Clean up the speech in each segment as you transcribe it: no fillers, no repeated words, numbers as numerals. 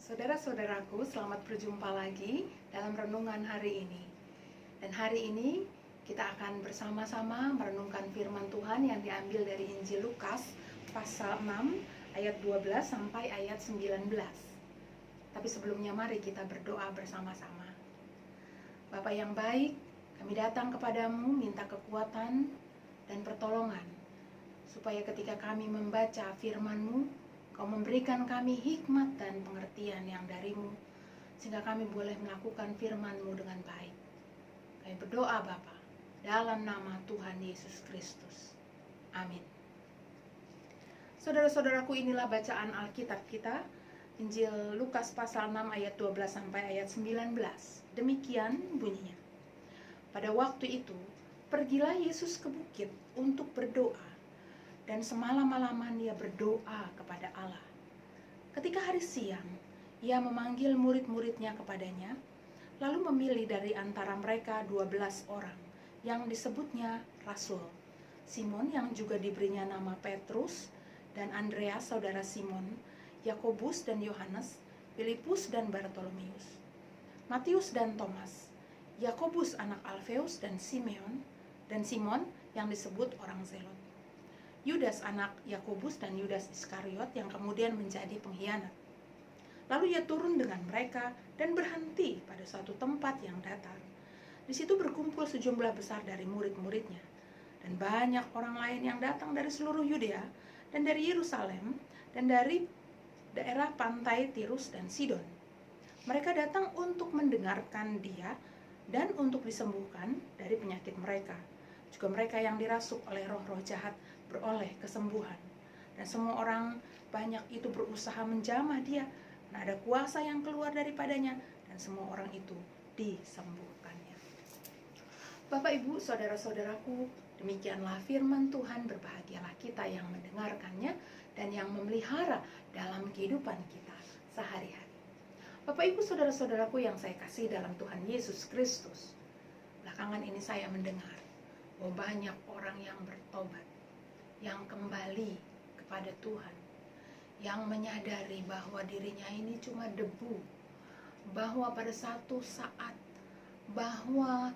Saudara-saudaraku, selamat berjumpa lagi dalam renungan hari ini. Dan hari ini kita akan bersama-sama merenungkan firman Tuhan yang diambil dari Injil Lukas pasal 6 ayat 12 sampai ayat 19. Tapi sebelumnya mari kita berdoa bersama-sama. Bapa yang baik, kami datang kepadamu minta kekuatan dan pertolongan, supaya ketika kami membaca firman-Mu, Kau memberikan kami hikmat dan pengertian yang dari-Mu, sehingga kami boleh melakukan firman-Mu dengan baik. Kami berdoa Bapa, dalam nama Tuhan Yesus Kristus. Amin. Saudara-saudaraku, inilah bacaan Alkitab kita, Injil Lukas pasal 6 ayat 12 sampai ayat 19. Demikian bunyinya. Pada waktu itu, pergilah Yesus ke bukit untuk berdoa. Dan semalam-malaman ia berdoa kepada Allah. Ketika hari siang, ia memanggil murid-muridnya kepadanya, lalu memilih dari antara mereka 12 orang, yang disebutnya Rasul. Simon yang juga diberinya nama Petrus, dan Andreas saudara Simon, Yakobus dan Yohanes, Filipus dan Bartolomeus, Matius dan Thomas, Yakobus anak Alfeus dan Simon yang disebut orang Zelot, Yudas anak Yakobus dan Yudas Iskariot yang kemudian menjadi pengkhianat. Lalu ia turun dengan mereka dan berhenti pada suatu tempat yang datar. Di situ berkumpul sejumlah besar dari murid-muridnya, dan banyak orang lain yang datang dari seluruh Yudea dan dari Yerusalem dan dari daerah pantai Tirus dan Sidon. Mereka datang untuk mendengarkan dia dan untuk disembuhkan dari penyakit mereka. Juga mereka yang dirasuk oleh roh-roh jahat beroleh kesembuhan. Dan semua orang banyak itu berusaha menjamah dia, karena ada kuasa yang keluar daripadanya, dan semua orang itu disembuhkannya. Bapak, Ibu, saudara-saudaraku, demikianlah firman Tuhan. Berbahagialah kita yang mendengarkannya dan yang memelihara dalam kehidupan kita sehari-hari. Bapak, Ibu, saudara-saudaraku yang saya kasih dalam Tuhan Yesus Kristus, belakangan ini saya mendengar bahwa banyak orang yang bertobat, yang kembali kepada Tuhan, yang menyadari bahwa dirinya ini cuma debu, bahwa pada satu saat bahwa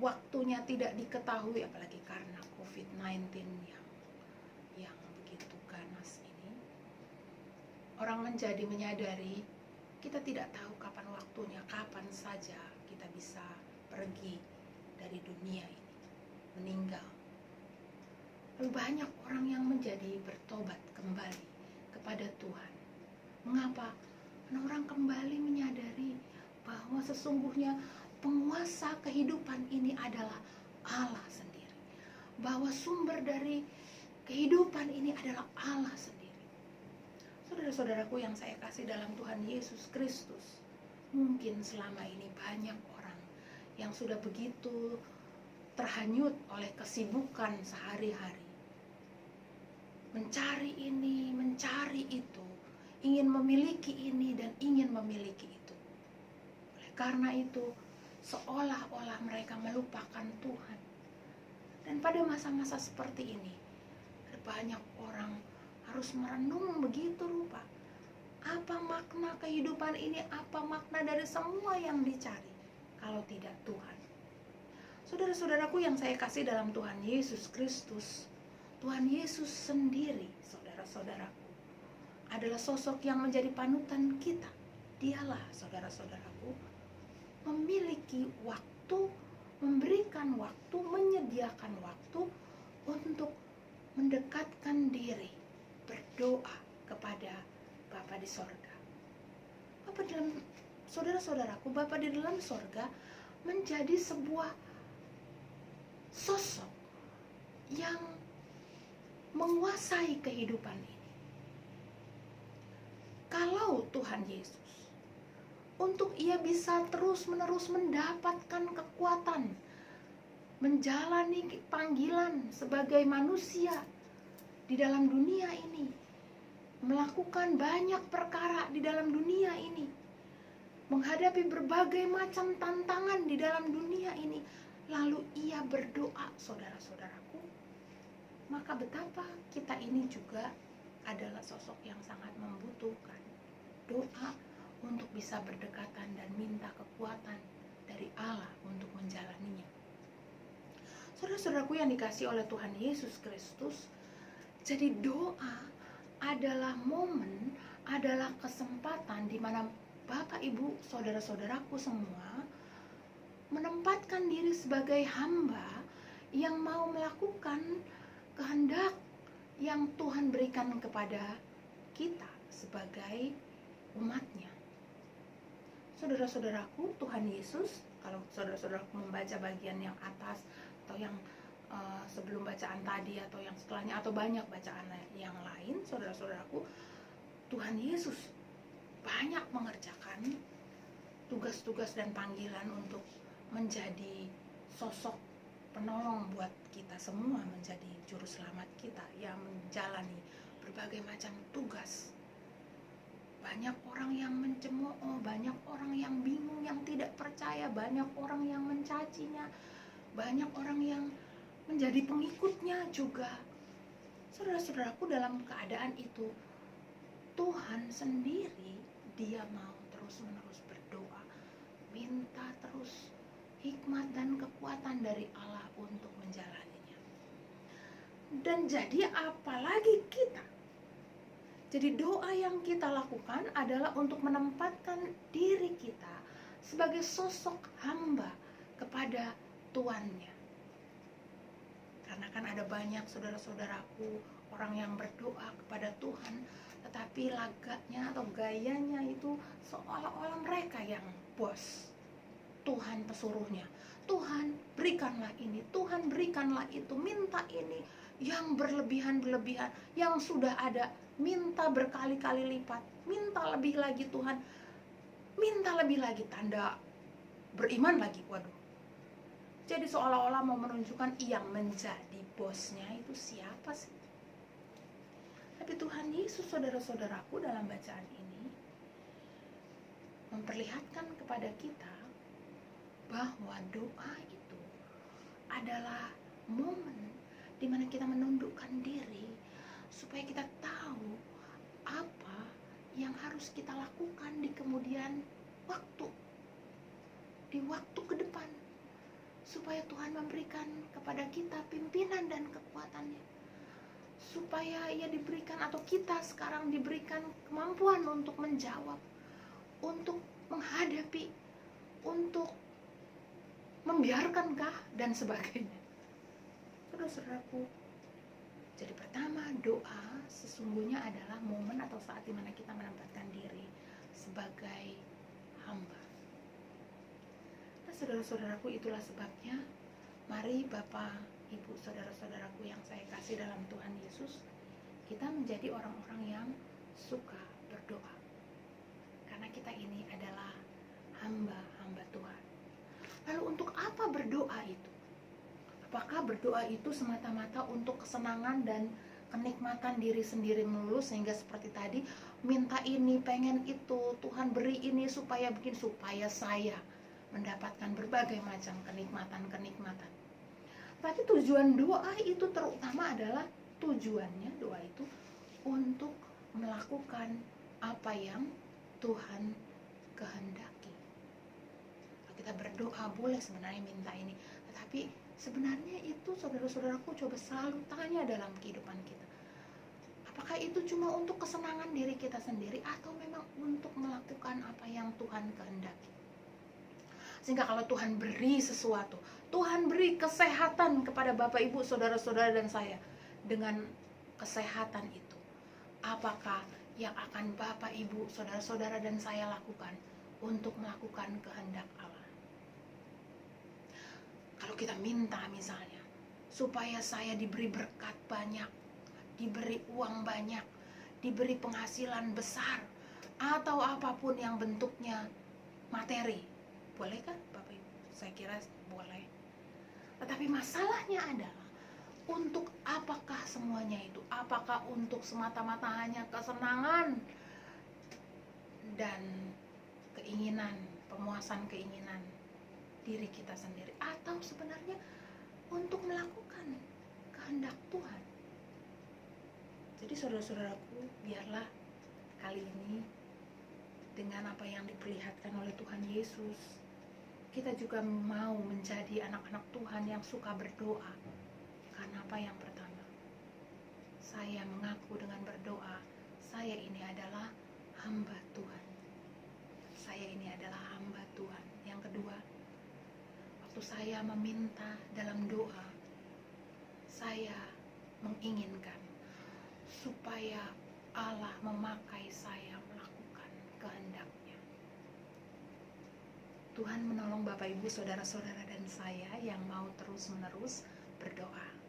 waktunya tidak diketahui, apalagi karena COVID-19 yang begitu ganas ini, orang menjadi menyadari kita tidak tahu kapan waktunya, kapan saja kita bisa pergi dari dunia ini, meninggal. Lalu banyak orang yang menjadi bertobat kembali kepada Tuhan. Mengapa? Karena orang kembali menyadari bahwa sesungguhnya penguasa kehidupan ini adalah Allah sendiri. Bahwa sumber dari kehidupan ini adalah Allah sendiri. Saudara-saudaraku yang saya kasih dalam Tuhan Yesus Kristus, mungkin selama ini banyak orang yang sudah begitu terhanyut oleh kesibukan sehari-hari, mencari ini, mencari itu, ingin memiliki ini dan ingin memiliki itu. Oleh karena itu, seolah-olah mereka melupakan Tuhan. Dan pada masa-masa seperti ini, ada banyak orang harus merenung begitu rupa. Apa makna kehidupan ini? Apa makna dari semua yang dicari kalau tidak Tuhan? Saudara-saudaraku yang saya kasih dalam Tuhan Yesus Kristus, Tuhan Yesus sendiri, saudara-saudaraku, adalah sosok yang menjadi panutan kita. Dialah, saudara-saudaraku, memiliki waktu, memberikan waktu, menyediakan waktu untuk mendekatkan diri, berdoa kepada Bapa di sorga. Bapa dalam, saudara-saudaraku, Bapa di dalam sorga menjadi sebuah sosok yang menguasai kehidupan ini. Kalau Tuhan Yesus, untuk ia bisa terus-menerus mendapatkan kekuatan, menjalani panggilan sebagai manusia di dalam dunia ini, melakukan banyak perkara di dalam dunia ini, menghadapi berbagai macam tantangan di dalam dunia ini, lalu ia berdoa, saudara-saudaraku, maka betapa kita ini juga adalah sosok yang sangat membutuhkan doa bisa berdekatan dan minta kekuatan dari Allah untuk menjalaninya. Saudara-saudaraku yang dikasihi oleh Tuhan Yesus Kristus, jadi doa adalah momen, adalah kesempatan di mana Bapak, Ibu, saudara-saudaraku semua menempatkan diri sebagai hamba yang mau melakukan kehendak yang Tuhan berikan kepada kita sebagai umatnya. Saudara-saudaraku, Tuhan Yesus, kalau saudara-saudaraku membaca bagian yang atas atau yang sebelum bacaan tadi atau yang setelahnya atau banyak bacaan yang lain, saudara-saudaraku, Tuhan Yesus banyak mengerjakan tugas-tugas dan panggilan untuk menjadi sosok penolong buat kita semua, menjadi juru selamat kita yang menjalani berbagai macam tugas. Banyak orang yang mencemooh, banyak orang yang bingung, yang tidak percaya, banyak orang yang mencacinya, banyak orang yang menjadi pengikutnya juga. Saudara-saudaraku, dalam keadaan itu Tuhan sendiri, dia mau terus-menerus berdoa, minta terus hikmat dan kekuatan dari Allah untuk menjalaninya. Dan jadi apalagi kita? Jadi doa yang kita lakukan adalah untuk menempatkan diri kita sebagai sosok hamba kepada Tuannya. Karena kan ada banyak saudara-saudaraku orang yang berdoa kepada Tuhan, tetapi lagaknya atau gayanya itu seolah-olah mereka yang bos. Tuhan pesuruhnya, Tuhan berikanlah ini, Tuhan berikanlah itu, minta ini, yang berlebihan-berlebihan, yang sudah ada minta berkali-kali lipat, minta lebih lagi Tuhan, minta lebih lagi, tanda beriman lagi. Waduh, jadi seolah-olah mau menunjukkan yang menjadi bosnya itu siapa sih? Tapi Tuhan Yesus, saudara-saudaraku, dalam bacaan ini memperlihatkan kepada kita bahwa doa itu adalah momen di mana kita menundukkan diri supaya kita tahu apa yang harus kita lakukan di kemudian waktu, di waktu ke depan, supaya Tuhan memberikan kepada kita pimpinan dan kekuatannya, supaya ia diberikan atau kita sekarang diberikan kemampuan untuk menjawab, untuk menghadapi, untuk membiarkankah dan sebagainya. Saudara-saudaraku, jadi pertama, doa sesungguhnya adalah momen atau saat dimana kita menempatkan diri sebagai hamba. Nah, saudara-saudaraku, itulah sebabnya mari Bapak, Ibu, saudara-saudaraku yang saya kasih dalam Tuhan Yesus, kita menjadi orang-orang yang suka berdoa. Karena kita ini adalah hamba-hamba Tuhan. Lalu untuk apa berdoa itu? Apakah berdoa itu semata-mata untuk kesenangan dan kenikmatan diri sendiri melulu, sehingga seperti tadi minta ini, pengen itu, Tuhan beri ini supaya bikin, supaya saya mendapatkan berbagai macam kenikmatan-kenikmatan. Tapi tujuan doa itu terutama adalah tujuannya doa itu untuk melakukan apa yang Tuhan kehendaki. Kita berdoa boleh sebenarnya minta ini, tetapi sebenarnya itu saudara-saudaraku coba selalu tanya dalam kehidupan kita, apakah itu cuma untuk kesenangan diri kita sendiri atau memang untuk melakukan apa yang Tuhan kehendaki. Sehingga kalau Tuhan beri sesuatu, Tuhan beri kesehatan kepada Bapak, Ibu, saudara-saudara dan saya, dengan kesehatan itu, apakah yang akan Bapak, Ibu, saudara-saudara dan saya lakukan untuk melakukan kehendak Allah? Kalau kita minta misalnya supaya saya diberi berkat banyak, diberi uang banyak, diberi penghasilan besar, atau apapun yang bentuknya materi, boleh kan Bapak Ibu? Saya kira boleh. Tetapi masalahnya adalah untuk apakah semuanya itu? Apakah untuk semata-mata hanya kesenangan dan keinginan, pemuasan keinginan diri kita sendiri, atau sebenarnya untuk melakukan kehendak Tuhan? Jadi saudara-saudaraku, biarlah kali ini dengan apa yang diperlihatkan oleh Tuhan Yesus, kita juga mau menjadi anak-anak Tuhan yang suka berdoa. Karena apa? Yang pertama, saya mengaku dengan berdoa, saya ini adalah hamba Tuhan. Saya ini adalah hamba Tuhan. Yang kedua, waktu saya meminta dalam doa, saya menginginkan supaya Allah memakai saya melakukan kehendak-Nya. Tuhan menolong Bapak Ibu, saudara-saudara dan saya yang mau terus-menerus berdoa.